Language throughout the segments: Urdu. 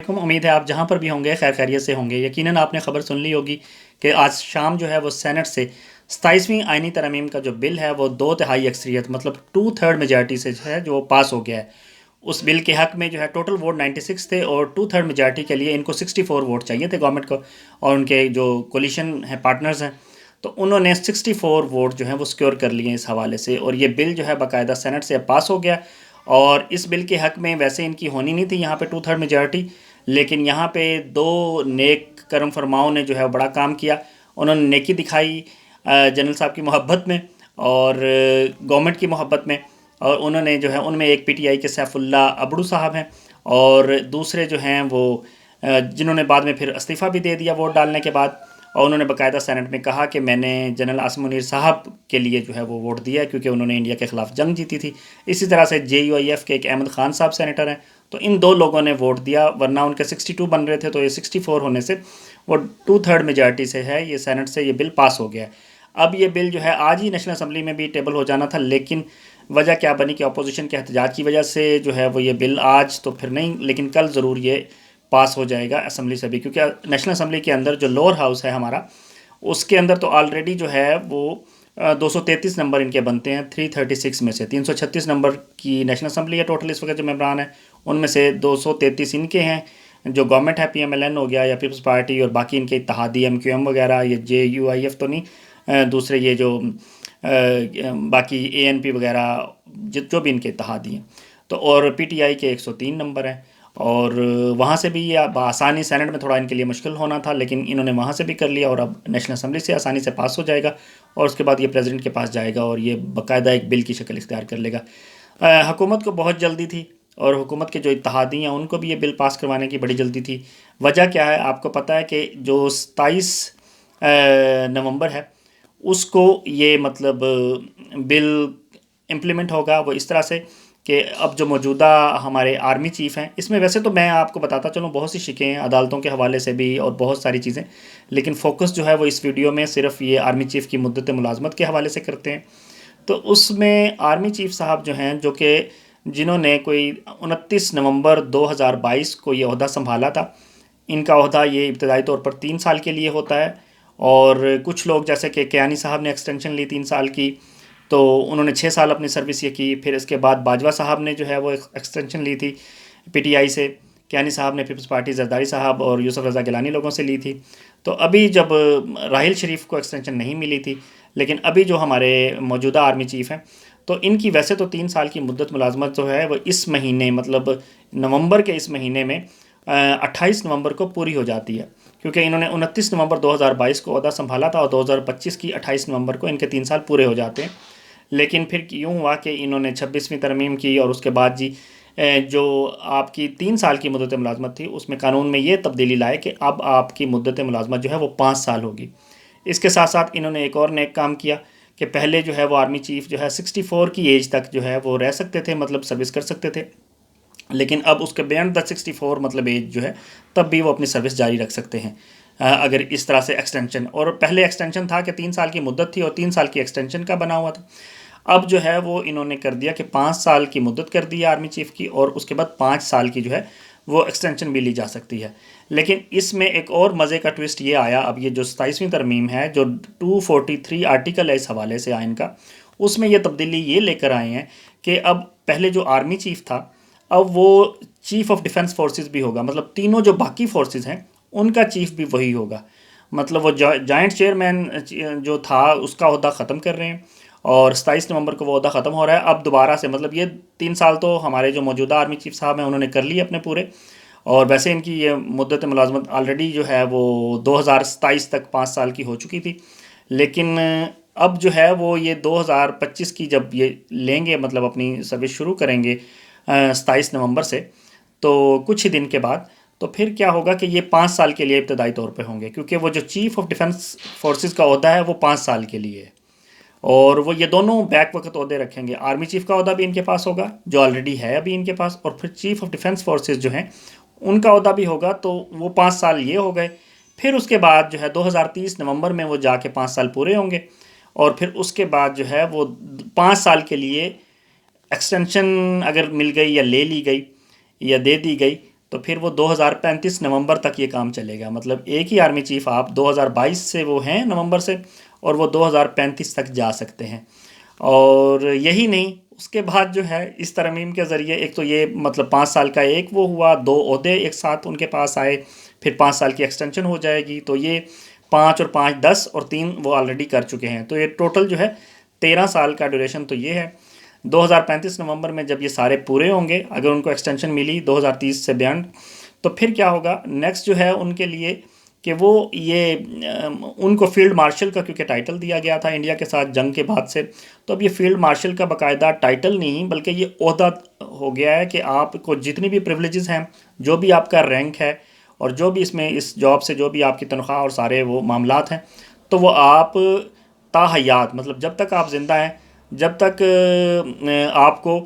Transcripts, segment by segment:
امید ہے آپ جہاں پر بھی ہوں گے خیر خیریت سے ہوں گے۔ یقیناً آپ نے خبر سن لی ہوگی کہ آج شام جو ہے وہ سینٹ سے 27ویں آئینی ترمیم کا جو بل ہے وہ 2/3 اکثریت مطلب 2/3 میجارٹی سے جو ہے جو پاس ہو گیا ہے۔ اس بل کے حق میں جو ہے ٹوٹل ووٹ 96 تھے اور 2/3 میجارٹی کے لیے ان کو 64 ووٹ چاہیے تھے گورنمنٹ کو، اور ان کے جو کولیشن ہیں پارٹنرز ہیں تو انہوں نے 64 ووٹ جو ہیں وہ سیکیور کر لیے اس حوالے سے، اور یہ بل جو ہے باقاعدہ سینٹ سے پاس ہو گیا۔ اور اس بل کے حق میں ویسے ان کی ہونی نہیں تھی یہاں پہ 2/3 میجارٹی، لیکن یہاں پہ دو نیک کرم فرماؤں نے جو ہے بڑا کام کیا۔ انہوں نے نیکی دکھائی جنرل صاحب کی محبت میں اور گورنمنٹ کی محبت میں، اور انہوں نے جو ہے ان میں ایک پی ٹی آئی کے سیف اللہ ابڑو صاحب ہیں، اور دوسرے جو ہیں وہ جنہوں نے بعد میں پھر استعفیٰ بھی دے دیا ووٹ ڈالنے کے بعد، اور انہوں نے باقاعدہ سینٹ میں کہا کہ میں نے جنرل عاصم منیر صاحب کے لیے جو ہے وہ ووٹ دیا ہے کیونکہ انہوں نے انڈیا کے خلاف جنگ جیتی تھی۔ اسی طرح سے JUIF کے ایک احمد خان صاحب سینیٹر ہیں، تو ان دو لوگوں نے ووٹ دیا، ورنہ ان کے 62 بن رہے تھے، تو یہ 64 ہونے سے وہ 2/3 میجارٹی سے ہے یہ سینٹ سے یہ بل پاس ہو گیا ہے۔ اب یہ بل جو ہے آج ہی نیشنل اسمبلی میں بھی ٹیبل ہو جانا تھا، لیکن وجہ کیا بنی کہ اپوزیشن کے احتجاج کی وجہ سے جو ہے وہ یہ بل آج تو پھر نہیں، لیکن کل ضرور یہ پاس ہو جائے گا اسمبلی سے بھی، کیونکہ نیشنل اسمبلی کے اندر جو لوور ہاؤس ہے ہمارا، اس کے اندر تو آلریڈی جو ہے وہ 233 نمبر ان کے بنتے ہیں 336 میں سے۔ 336 نمبر کی نیشنل اسمبلی ہے ٹوٹل اس وقت جو ممبران ہیں، ان میں سے 233 ان کے ہیں جو گورنمنٹ ہے، PMLN ہو گیا یا پیپلز پارٹی، اور باقی ان کے اتحادی MQM وغیرہ، یہ JUIF تو نہیں، دوسرے یہ جو باقی ANP وغیرہ جو بھی ان کے اتحادی ہیں، تو اور PTI کے 103 نمبر ہیں، اور وہاں سے بھی یہ بآسانی سینٹ میں تھوڑا ان کے لیے مشکل ہونا تھا، لیکن انہوں نے وہاں سے بھی کر لیا، اور اب نیشنل اسمبلی سے آسانی سے پاس ہو جائے گا، اور اس کے بعد یہ پریزیڈنٹ کے پاس جائے گا اور یہ باقاعدہ ایک بل کی شکل اختیار کر لے گا۔ حکومت کو بہت جلدی تھی، اور حکومت کے جو اتحادی ہیں ان کو بھی یہ بل پاس کروانے کی بڑی جلدی تھی۔ وجہ کیا ہے آپ کو پتہ ہے کہ جو 27 نومبر ہے اس کو یہ مطلب بل امپلیمنٹ ہوگا وہ اس طرح سے کہ اب جو موجودہ ہمارے آرمی چیف ہیں، اس میں ویسے تو میں آپ کو بتاتا چلوں بہت سی شکیں ہیں عدالتوں کے حوالے سے بھی اور بہت ساری چیزیں، لیکن فوکس جو ہے وہ اس ویڈیو میں صرف یہ آرمی چیف کی مدت ملازمت کے حوالے سے کرتے ہیں۔ تو اس میں آرمی چیف صاحب جو ہیں، جو کہ جنہوں نے کوئی 29 نومبر 2022 کو یہ عہدہ سنبھالا تھا، ان کا عہدہ یہ ابتدائی طور پر 3 سال کے لیے ہوتا ہے، اور کچھ لوگ جیسے کہ کیانی صاحب نے ایکسٹینشن لی 3 سال کی، تو انہوں نے 6 سال اپنی سروس یہ کی۔ پھر اس کے بعد باجوہ صاحب نے جو ہے وہ ایکسٹینشن لی تھی PTI سے، کیانی صاحب نے پیپلز پارٹی زرداری صاحب اور یوسف رضا گیلانی لوگوں سے لی تھی۔ تو ابھی جب راحیل شریف کو ایکسٹینشن نہیں ملی تھی، لیکن ابھی جو ہمارے موجودہ آرمی چیف ہیں تو ان کی ویسے تو 3 سال کی مدت ملازمت جو ہے وہ اس مہینے مطلب نومبر کے اس مہینے میں 28 نومبر کو پوری ہو جاتی ہے، کیونکہ انہوں نے 29 نومبر 2022 کو عہدہ سنبھالا تھا، اور 2025 کی 28 نومبر کو ان کے 3 سال پورے ہو جاتے ہیں۔ لیکن پھر یوں ہوا کہ انہوں نے 26ویں ترمیم کی، اور اس کے بعد جی جو آپ کی 3 سال کی مدت ملازمت تھی اس میں قانون میں یہ تبدیلی لائے کہ اب آپ کی مدت ملازمت جو ہے وہ 5 سال ہوگی۔ اس کے ساتھ ساتھ انہوں نے ایک اور نیک کام کیا کہ پہلے جو ہے وہ آرمی چیف جو ہے 64 کی ایج تک جو ہے وہ رہ سکتے تھے، مطلب سروس کر سکتے تھے، لیکن اب اس کے بیانڈ دا 64 مطلب ایج جو ہے تب بھی وہ اپنی سروس جاری رکھ سکتے ہیں اگر اس طرح سے ایکسٹینشن، اور پہلے ایکسٹینشن تھا کہ 3 سال کی مدت تھی اور 3 سال کی ایکسٹینشن کا بنا ہوا تھا، اب جو ہے وہ انہوں نے کر دیا کہ 5 سال کی مدت کر دی ہے آرمی چیف کی، اور اس کے بعد 5 سال کی جو ہے وہ ایکسٹینشن بھی لی جا سکتی ہے۔ لیکن اس میں ایک اور مزے کا ٹوسٹ یہ آیا، اب یہ جو 27ویں ترمیم ہے جو 243 آرٹیکل ہے اس حوالے سے آئین کا، اس میں یہ تبدیلی یہ لے کر آئے ہیں کہ اب پہلے جو آرمی چیف تھا اب وہ چیف آف ڈیفنس فورسز بھی ہوگا، مطلب تینوں جو باقی فورسز ہیں ان کا چیف بھی وہی ہوگا، مطلب وہ جوائنٹ چیئرمین جو تھا اس کا عہدہ ختم کر رہے ہیں، اور 27 نومبر کو وہ عہدہ ختم ہو رہا ہے۔ اب دوبارہ سے مطلب یہ 3 سال تو ہمارے جو موجودہ آرمی چیف صاحب ہیں انہوں نے کر لی اپنے پورے، اور ویسے ان کی یہ مدت ملازمت آلریڈی جو ہے وہ 2027 تک 5 سال کی ہو چکی تھی، لیکن اب جو ہے وہ یہ 2025 کی جب یہ لیں گے مطلب اپنی سروس شروع کریں گے 27 نومبر سے، تو کچھ ہی دن کے بعد تو پھر کیا ہوگا کہ یہ 5 سال کے لیے ابتدائی طور پہ ہوں گے، کیونکہ وہ جو چیف آف ڈیفنس فورسز کا عہدہ ہے وہ 5 سال کے لیے ہے، اور وہ یہ دونوں بیک وقت عہدے رکھیں گے۔ آرمی چیف کا عہدہ بھی ان کے پاس ہوگا جو آلریڈی ہے ابھی ان کے پاس، اور پھر چیف آف ڈیفنس فورسز جو ہیں ان کا عہدہ بھی ہوگا، تو وہ 5 سال یہ ہو گئے۔ پھر اس کے بعد جو ہے 2030 نومبر میں وہ جا کے 5 سال پورے ہوں گے، اور پھر اس کے بعد جو ہے وہ 5 سال کے لیے ایکسٹینشن اگر مل گئی یا لے لی گئی یا دے دی گئی تو پھر وہ 2035 نومبر تک یہ کام چلے گا، مطلب ایک ہی آرمی چیف آپ 2022 سے وہ ہیں نومبر سے، اور وہ 2035 تک جا سکتے ہیں۔ اور یہی نہیں، اس کے بعد جو ہے اس ترمیم کے ذریعے ایک تو یہ مطلب 5 سال کا ایک وہ ہوا، 2 عہدے ایک ساتھ ان کے پاس آئے، پھر 5 سال کی ایکسٹینشن ہو جائے گی، تو یہ 5 اور 5 10 اور 3 وہ آلریڈی کر چکے ہیں، تو یہ ٹوٹل جو ہے 13 سال کا ڈیوریشن تو یہ ہے۔ 2035 نومبر میں جب یہ سارے پورے ہوں گے، اگر ان کو ایکسٹینشن ملی 2030 سے بیانڈ، تو پھر کیا ہوگا نیکسٹ جو ہے ان کے لیے کہ وہ یہ ان کو فیلڈ مارشل کا کیونکہ ٹائٹل دیا گیا تھا انڈیا کے ساتھ جنگ کے بعد سے، تو اب یہ فیلڈ مارشل کا باقاعدہ ٹائٹل نہیں بلکہ یہ عہدہ ہو گیا ہے کہ آپ کو جتنی بھی پریولیجز ہیں، جو بھی آپ کا رینک ہے، اور جو بھی اس میں اس جاب سے جو بھی آپ کی تنخواہ اور سارے وہ معاملات ہیں، تو وہ آپ تاحیات مطلب جب تک آپ زندہ ہیں، جب تک آپ کو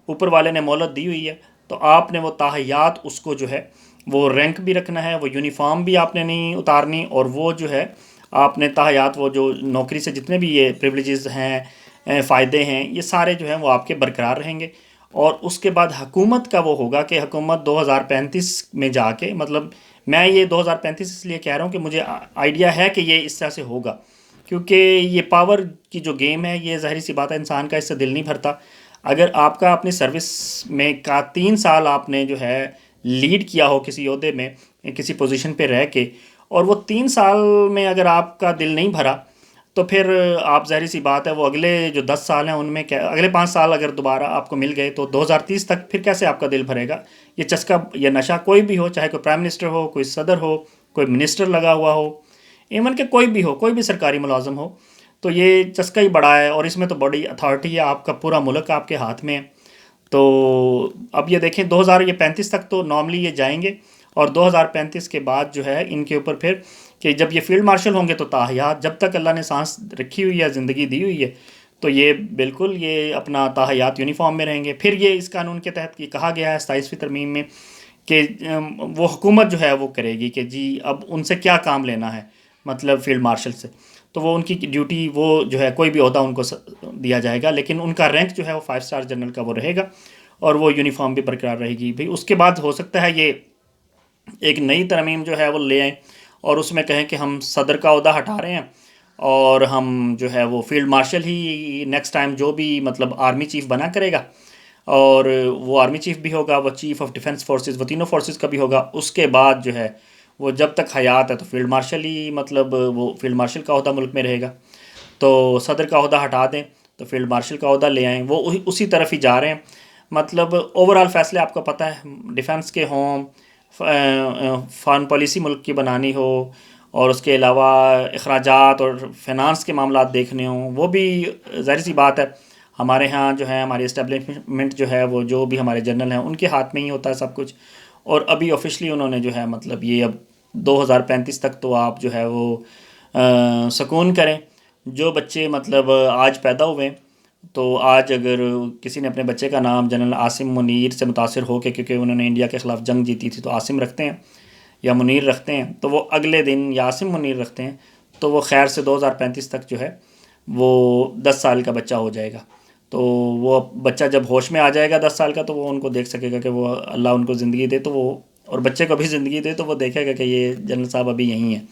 اوپر والے نے مہلت دی ہوئی ہے، تو آپ نے وہ تاحیات اس کو جو ہے وہ رینک بھی رکھنا ہے، وہ یونیفارم بھی آپ نے نہیں اتارنی، اور وہ جو ہے آپ نے تاحیات وہ جو نوکری سے جتنے بھی یہ پریولیجز ہیں، فائدے ہیں، یہ سارے جو ہیں وہ آپ کے برقرار رہیں گے۔ اور اس کے بعد حکومت کا وہ ہوگا کہ حکومت 2035 میں جا کے، مطلب میں یہ 2035 اس لیے کہہ رہا ہوں کہ مجھے آئیڈیا ہے کہ یہ اس طرح سے ہوگا، کیونکہ یہ پاور کی جو گیم ہے یہ ظاہری سی بات ہے، انسان کا اس سے دل نہیں بھرتا۔ اگر آپ کا اپنی سروس میں کا 3 سال آپ نے جو ہے لیڈ کیا ہو کسی عہدے میں، کسی پوزیشن پہ رہ کے، اور وہ 3 سال میں اگر آپ کا دل نہیں بھرا، تو پھر آپ ظاہری سی بات ہے وہ اگلے جو 10 سال ہیں ان میں اگلے 5 سال اگر دوبارہ آپ کو مل گئے تو 2030 تک پھر کیسے آپ کا دل بھرے گا؟ یہ چسکا یا نشہ کوئی بھی ہو، چاہے کوئی پرائم منسٹر ہو، کوئی صدر ہو، کوئی منسٹر لگا ہوا ہو، ایون کہ کوئی بھی ہو، کوئی بھی سرکاری ملازم ہو، تو یہ چسکا ہی بڑا ہے، اور اس میں تو بڑی اتھارٹی ہے، آپ کا پورا ملک آپ کے ہاتھ میں ہے۔ تو اب یہ دیکھیں 2035 تک تو نارملی یہ جائیں گے، اور 2035 کے بعد جو ہے ان کے اوپر پھر کہ جب یہ فیلڈ مارشل ہوں گے تو تاحیات جب تک اللہ نے سانس رکھی ہوئی ہے، زندگی دی ہوئی ہے، تو یہ بالکل یہ اپنا تاحیات یونیفارم میں رہیں گے۔ پھر یہ اس قانون کے تحت یہ کہا گیا ہے 27ویں ترمیم میں کہ وہ حکومت جو ہے وہ کرے گی کہ جی اب ان سے کیا کام لینا ہے، مطلب فیلڈ مارشل سے، تو وہ ان کی ڈیوٹی وہ جو ہے کوئی بھی عہدہ ان کو دیا جائے گا، لیکن ان کا رینک جو ہے وہ 5 اسٹار جنرل کا وہ رہے گا، اور وہ یونیفارم بھی برقرار رہے گی۔ بھئی اس کے بعد ہو سکتا ہے یہ ایک نئی ترمیم جو ہے وہ لے آئیں، اور اس میں کہیں کہ ہم صدر کا عہدہ ہٹا رہے ہیں، اور ہم جو ہے وہ فیلڈ مارشل ہی نیکسٹ ٹائم جو بھی مطلب آرمی چیف بنا کرے گا، اور وہ آرمی چیف بھی ہوگا، وہ چیف آف ڈیفنس فورسز، وہ تینوں فورسز کا بھی ہوگا۔ اس کے بعد جو ہے وہ جب تک حیات ہے تو فیلڈ مارشل ہی مطلب وہ فیلڈ مارشل کا عہدہ ملک میں رہے گا۔ تو صدر کا عہدہ ہٹا دیں تو فیلڈ مارشل کا عہدہ لے آئیں، وہ اسی طرف ہی جا رہے ہیں۔ مطلب اوورال فیصلے آپ کو پتہ ہے ڈیفنس کے ہوں، فارن پالیسی ملک کی بنانی ہو، اور اس کے علاوہ اخراجات اور فائنانس کے معاملات دیکھنے ہوں، وہ بھی ظاہر سی بات ہے ہمارے ہاں جو ہے ہماری اسٹیبلشمنٹ جو ہے وہ جو بھی ہمارے جنرل ہیں ان کے ہاتھ میں ہی ہوتا ہے سب کچھ۔ اور ابھی آفیشلی انہوں نے جو ہے مطلب یہ اب 2035 تک تو آپ جو ہے وہ سکون کریں۔ جو بچے مطلب آج پیدا ہوئے، تو آج اگر کسی نے اپنے بچے کا نام جنرل عاصم منیر سے متاثر ہو کے، کیونکہ انہوں نے انڈیا کے خلاف جنگ جیتی تھی، تو عاصم رکھتے ہیں یا منیر رکھتے ہیں، تو وہ اگلے دن یا عاصم منیر رکھتے ہیں، تو وہ خیر سے 2035 تک جو ہے وہ 10 سال کا بچہ ہو جائے گا۔ تو وہ بچہ جب ہوش میں آ جائے گا 10 سال کا، تو وہ ان کو دیکھ سکے گا کہ وہ اللہ ان کو زندگی دے، تو وہ اور بچے کو بھی زندگی دے، تو وہ دیکھے گا کہ یہ جنرل صاحب ابھی یہیں ہیں۔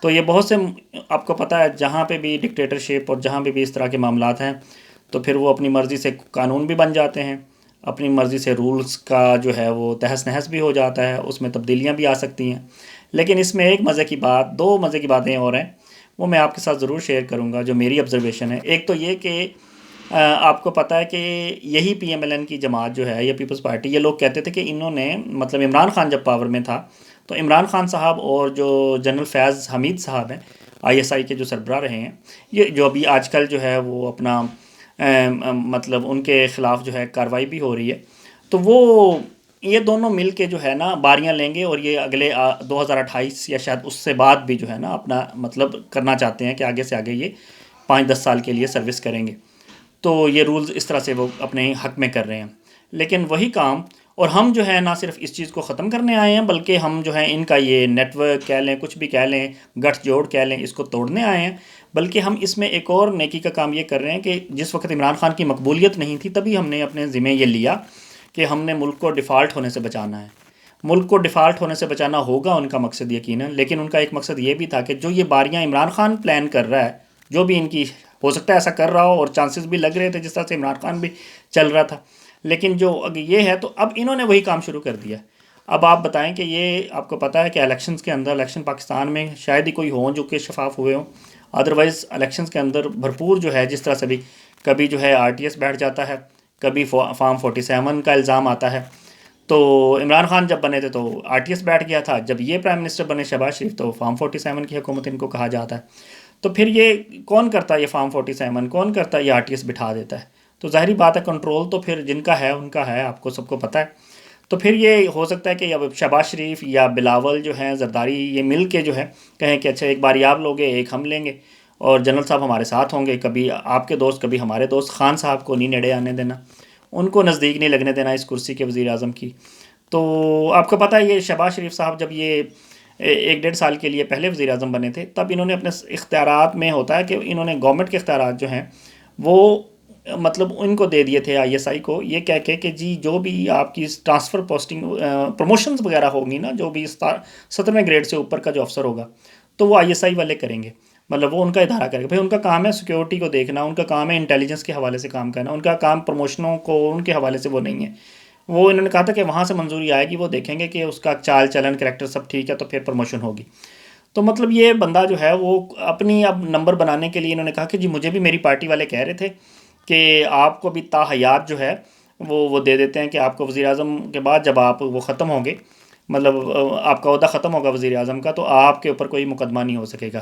تو یہ بہت سے آپ کو پتہ ہے جہاں پہ بھی ڈکٹیٹرشپ اور جہاں پہ بھی اس طرح کے معاملات ہیں، تو پھر وہ اپنی مرضی سے قانون بھی بن جاتے ہیں، اپنی مرضی سے رولز کا جو ہے وہ تہس نہس بھی ہو جاتا ہے، اس میں تبدیلیاں بھی آ سکتی ہیں۔ لیکن اس میں ایک مزے کی بات، 2 مزے کی باتیں اور ہیں، وہ میں آپ کے ساتھ ضرور شیئر کروں گا جو میری آبزرویشن ہے۔ ایک تو یہ کہ آپ کو پتہ ہے کہ یہی پی ایم ایل این کی جماعت جو ہے، یہ پیپلز پارٹی، یہ لوگ کہتے تھے کہ انہوں نے مطلب عمران خان جب پاور میں تھا تو عمران خان صاحب اور جو جنرل فیاض حمید صاحب ہیں آئی ایس آئی کے جو سربراہ رہے ہیں، یہ جو ابھی آج کل جو ہے وہ اپنا مطلب ان کے خلاف جو ہے کارروائی بھی ہو رہی ہے، تو وہ یہ دونوں مل کے جو ہے نا باریاں لیں گے، اور یہ اگلے 2028 یا شاید اس سے بعد بھی جو ہے نا اپنا مطلب کرنا چاہتے ہیں کہ آگے سے آگے یہ 5-10 سال کے لیے سروس کریں گے۔ تو یہ رولز اس طرح سے وہ اپنے حق میں کر رہے ہیں، لیکن وہی کام اور ہم جو ہے نہ صرف اس چیز کو ختم کرنے آئے ہیں، بلکہ ہم جو ہے ان کا یہ نیٹ ورک کہہ لیں، کچھ بھی کہہ لیں، گٹھ جوڑ کہہ لیں، اس کو توڑنے آئے ہیں۔ بلکہ ہم اس میں ایک اور نیکی کا کام یہ کر رہے ہیں کہ جس وقت عمران خان کی مقبولیت نہیں تھی، تبھی ہم نے اپنے ذمہ یہ لیا کہ ہم نے ملک کو ڈیفالٹ ہونے سے بچانا ہے۔ ملک کو ڈیفالٹ ہونے سے بچانا ہوگا ان کا مقصد یقیناً، لیکن ان کا ایک مقصد یہ بھی تھا کہ جو یہ باریاں عمران خان پلان کر رہا ہے، جو بھی ان کی ہو سکتا ہے ایسا کر رہا ہو، اور چانسز بھی لگ رہے تھے جس طرح سے عمران خان بھی چل رہا تھا، لیکن جو یہ ہے تو اب انہوں نے وہی کام شروع کر دیا۔ اب آپ بتائیں کہ یہ آپ کو پتہ ہے کہ الیکشنز کے اندر، الیکشن پاکستان میں شاید ہی کوئی ہوں جو کہ شفاف ہوئے ہوں، ادروائز الیکشنز کے اندر بھرپور جو ہے جس طرح سے بھی کبھی جو ہے آر ٹی ایس بیٹھ جاتا ہے، کبھی فارم 47 کا الزام آتا ہے۔ تو عمران خان جب بنے تھے تو آر ٹی ایس بیٹھ گیا تھا، جب یہ پرائم منسٹر بنے شہباز شریف تو فارم 47 کی حکومت ان کو کہا جاتا ہے۔ تو پھر یہ کون کرتا ہے، یہ فارم 47 کون کرتا ہے، یہ آر ٹی ایس بٹھا دیتا ہے۔ تو ظاہری بات ہے کنٹرول تو پھر جن کا ہے ان کا ہے، آپ کو سب کو پتہ ہے۔ تو پھر یہ ہو سکتا ہے کہ اب شہباز شریف یا بلاول جو ہیں زرداری، یہ مل کے جو ہے کہیں کہ اچھا ایک باری آپ لوگے، ایک ہم لیں گے، اور جنرل صاحب ہمارے ساتھ ہوں گے، کبھی آپ کے دوست کبھی ہمارے دوست، خان صاحب کو نہیں نیڑے آنے دینا، ان کو نزدیک نہیں لگنے دینا اس کرسی کے وزیر اعظم کی۔ تو آپ کو پتہ ہے یہ شہباز شریف صاحب جب یہ 1.5 سال کے لیے پہلے وزیر اعظم بنے تھے، تب انہوں نے اپنے اختیارات میں ہوتا ہے کہ انہوں نے گورنمنٹ کے اختیارات جو ہیں وہ مطلب ان کو دے دیے تھے، آئی ایس آئی کو، یہ کہہ کے کہ جی جو بھی آپ کی ٹرانسفر پوسٹنگ پروموشنز وغیرہ ہوگی نا، جو بھی 17ویں گریڈ سے اوپر کا جو افسر ہوگا تو وہ آئی ایس آئی والے کریں گے، مطلب وہ ان کا ادارہ کرے گا۔ بھائی ان کا کام ہے سیکیورٹی کو دیکھنا، ان کا کام ہے انٹیلیجنس کے حوالے سے کام کرنا، ان کا کام پروموشنوں کو ان کے حوالے سے وہ نہیں ہے۔ وہ انہوں نے کہا تھا کہ وہاں سے منظوری آئے گی، وہ دیکھیں گے کہ اس کا چال چلن کریکٹر سب ٹھیک ہے تو پھر پروموشن ہوگی۔ تو مطلب یہ بندہ جو ہے وہ اپنی اب نمبر بنانے کے لیے انہوں نے کہا کہ جی مجھے بھی میری پارٹی والے کہہ رہے تھے کہ آپ کو بھی تاحیات جو ہے وہ دے دیتے ہیں کہ آپ کو وزیر اعظم کے بعد جب آپ وہ ختم ہوں گے، مطلب آپ کا عہدہ ختم ہوگا وزیر اعظم کا، تو آپ کے اوپر کوئی مقدمہ نہیں ہو سکے گا۔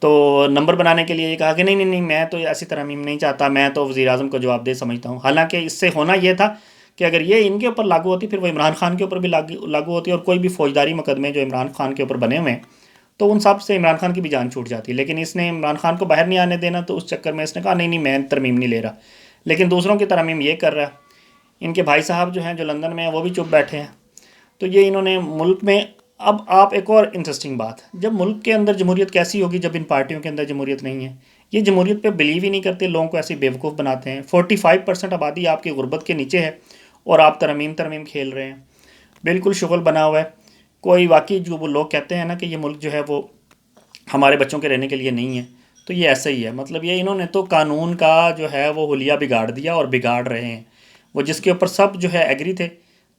تو نمبر بنانے کے لیے یہ کہا کہ نہیں نہیں نہیں، میں تو ایسی ترمیم نہیں چاہتا، میں تو وزیر اعظم کو جواب دہ سمجھتا ہوں۔ حالانکہ اس سے ہونا یہ تھا کہ اگر یہ ان کے اوپر لاگو ہوتی پھر وہ عمران خان کے اوپر بھی لاگو ہوتی، اور کوئی بھی فوجداری مقدمے جو عمران خان کے اوپر بنے ہوئے ہیں تو ان سب سے عمران خان کی بھی جان چھوٹ جاتی۔ لیکن اس نے عمران خان کو باہر نہیں آنے دینا، تو اس چکر میں اس نے کہا نہیں نہیں میں ترمیم نہیں لے رہا، لیکن دوسروں کی ترمیم یہ کر رہا ہے۔ ان کے بھائی صاحب جو ہیں جو لندن میں ہیں وہ بھی چپ بیٹھے ہیں۔ تو یہ انہوں نے ملک میں، اب آپ ایک اور انٹرسٹنگ بات، جب ملک کے اندر جمہوریت کیسی ہوگی جب ان پارٹیوں کے اندر جمہوریت نہیں ہے؟ یہ جمہوریت پہ بلیو ہی نہیں کرتے، لوگوں کو ایسے بیوقوف بناتے ہیں۔ 45% آبادی آپ کی غربت کے نیچے ہے اور آپ ترمیم کھیل رہے ہیں، بالکل شغل بنا ہوا ہے۔ کوئی واقعی جو وہ لوگ کہتے ہیں نا کہ یہ ملک جو ہے وہ ہمارے بچوں کے رہنے کے لیے نہیں ہے، تو یہ ایسا ہی ہے۔ مطلب یہ انہوں نے تو قانون کا جو ہے وہ حلیہ بگاڑ دیا اور بگاڑ رہے ہیں۔ وہ جس کے اوپر سب جو ہے ایگری تھے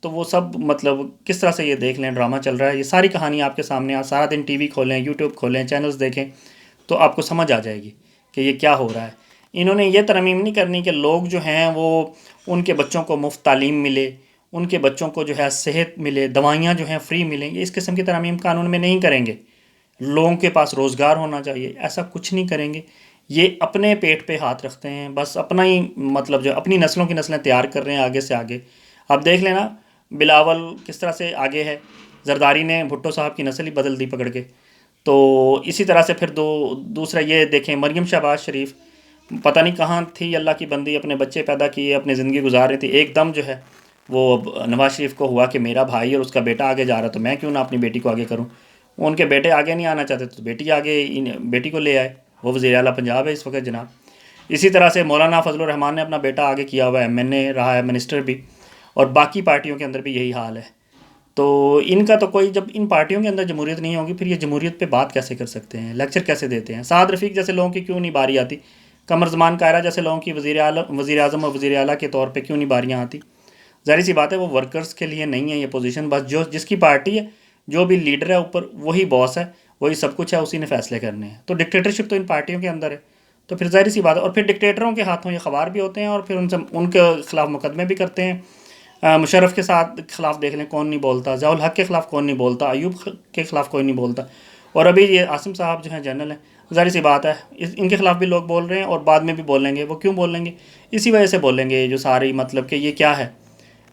تو وہ سب مطلب کس طرح سے یہ دیکھ لیں ڈرامہ چل رہا ہے، یہ ساری کہانی آپ کے سامنے سارا دن ٹی وی کھولیں، یوٹیوب کھولیں، چینلز دیکھیں تو آپ کو سمجھ آ جائے گی کہ یہ کیا ہو رہا ہے۔ انہوں نے یہ ترمیم نہیں کرنی کہ لوگ جو ہیں وہ ان کے بچوں کو مفت تعلیم ملے، ان کے بچوں کو جو ہے صحت ملے، دوائیاں جو ہیں فری ملیں، یہ اس قسم کی ترمیم قانون میں نہیں کریں گے۔ لوگوں کے پاس روزگار ہونا چاہیے، ایسا کچھ نہیں کریں گے۔ یہ اپنے پیٹ پہ ہاتھ رکھتے ہیں، بس اپنا ہی مطلب جو اپنی نسلوں کی نسلیں تیار کر رہے ہیں آگے سے آگے۔ اب دیکھ لینا بلاول کس طرح سے آگے ہے، زرداری نے بھٹو صاحب کی نسل ہی بدل دی پکڑ کے۔ تو اسی طرح سے پھر دوسرا یہ دیکھیں مریم شہباز شریف، پتہ نہیں کہاں تھی اللہ کی بندی، اپنے بچے پیدا کیے، اپنی زندگی گزار رہی تھی، ایک دم جو ہے وہ نواز شریف کو ہوا کہ میرا بھائی اور اس کا بیٹا آگے جا رہا تو میں کیوں نہ اپنی بیٹی کو آگے کروں۔ وہ ان کے بیٹے آگے نہیں آنا چاہتے تو بیٹی آگے بیٹی کو لے آئے، وہ وزیر اعلیٰ پنجاب ہے اس وقت جناب۔ اسی طرح سے مولانا فضل الرحمان نے اپنا بیٹا آگے کیا ہوا ہے، ایم این اے رہا ہے، منسٹر بھی، اور باقی پارٹیوں کے اندر بھی یہی حال ہے۔ تو ان کا تو کوئی، جب ان پارٹیوں کے اندر جمہوریت نہیں ہوگی پھر یہ جمہوریت پہ بات کیسے کر سکتے ہیں، لیکچر کیسے دیتے ہیں؟ سعد رفیق جیسے لوگوں کی کیوں نہیں باری آتی؟ قمر زمان کائرہ جیسے لوگوں کی وزیر اعظم اور وزیر اعلیٰ کے طور پہ کیوں نہیں باریاں آتی؟ ظاہر سی بات ہے وہ ورکرز کے لیے نہیں ہے یہ پوزیشن، بس جس کی پارٹی ہے، جو بھی لیڈر ہے اوپر وہی باس ہے، وہی سب کچھ ہے، اسی نے فیصلے کرنے ہیں۔ تو ڈکٹیٹرشپ تو ان پارٹیوں کے اندر ہے، تو پھر ظاہر سی بات ہے، اور پھر ڈکٹیٹروں کے ہاتھوں یہ اخبار بھی ہوتے ہیں اور پھر ان کے خلاف مقدمے بھی کرتے ہیں۔ مشرف کے ساتھ خلاف دیکھ لیں کون نہیں بولتا، ضیاء الحق کے خلاف کون نہیں بولتا، ایوب کے خلاف کوئی نہیں بولتا، اور ابھی یہ عاصم صاحب جو ہیں جنرل ہیں، ظاہر سی بات ہے ان کے خلاف بھی لوگ بول رہے ہیں اور بعد میں بھی بولیں گے۔ وہ کیوں بولیں گے؟ اسی وجہ سے بولیں گے جو ساری مطلب کہ یہ کیا ہے،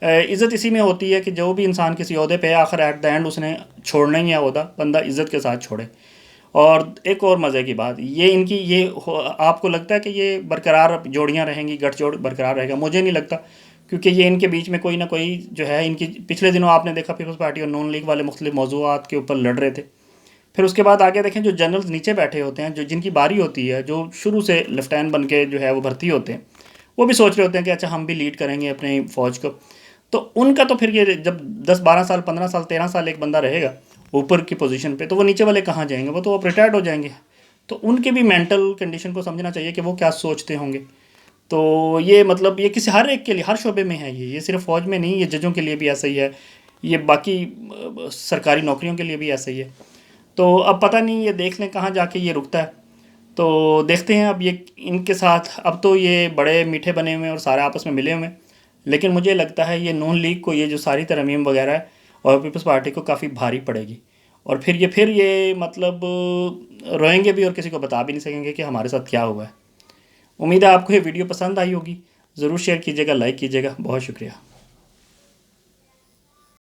عزت اسی میں ہوتی ہے کہ جو بھی انسان کسی عہدے پہ آخر ایٹ دا اینڈ اس نے چھوڑنا ہی ہے عہدہ، بندہ عزت کے ساتھ چھوڑے۔ اور ایک اور مزے کی بات یہ ان کی یہ آپ کو لگتا ہے کہ یہ برقرار جوڑیاں رہیں گی، گٹھ جوڑ برقرار رہے گا؟ مجھے نہیں لگتا، کیونکہ یہ ان کے بیچ میں کوئی نہ کوئی جو ہے، ان کی پچھلے دنوں آپ نے دیکھا پیپلز پارٹی اور نون لیگ والے مختلف موضوعات کے اوپر لڑ رہے تھے۔ پھر اس کے بعد آگے دیکھیں جو جنرلز نیچے بیٹھے ہوتے ہیں، جو جن کی باری ہوتی ہے، جو شروع سے لیفٹیننٹ بن کے جو ہے وہ بھرتی ہوتے ہیں، وہ بھی سوچ رہے ہوتے ہیں کہ اچھا ہم بھی لیڈ کریں گے اپنے فوج کو۔ تو ان کا تو پھر یہ جب 10 12 سال 15 سال 13 سال ایک بندہ رہے گا اوپر کی پوزیشن پہ، تو وہ نیچے والے کہاں جائیں گے؟ وہ تو اب ریٹائرڈ ہو جائیں گے. تو ان کے بھی مینٹل کنڈیشن کو سمجھنا چاہیے کہ وہ کیا سوچتے ہوں گے. تو یہ مطلب یہ کسی ہر ایک کے لیے، ہر شعبے میں ہے، یہ صرف فوج میں نہیں، یہ ججوں کے لیے بھی ایسا ہی ہے، یہ باقی سرکاری نوکریوں کے لیے بھی ایسا ہی ہے. تو اب پتہ نہیں، یہ دیکھ لیں کہاں جا کے یہ رکتا ہے. تو دیکھتے ہیں اب یہ ان کے ساتھ، اب تو یہ بڑے میٹھے بنے ہوئے ہیں اور سارے آپس میں ملے ہوئے ہیں، لیکن مجھے لگتا ہے یہ نون لیگ کو یہ جو ساری ترمیم وغیرہ ہے اور پیپلز پارٹی کو کافی بھاری پڑے گی. اور پھر یہ مطلب روئیں گے بھی اور کسی کو بتا بھی نہیں سکیں گے کہ ہمارے ساتھ کیا ہوا ہے. امید ہے آپ کو یہ ویڈیو پسند آئی ہوگی. ضرور شیئر کیجیے گا، لائک کیجیے گا. بہت شکریہ.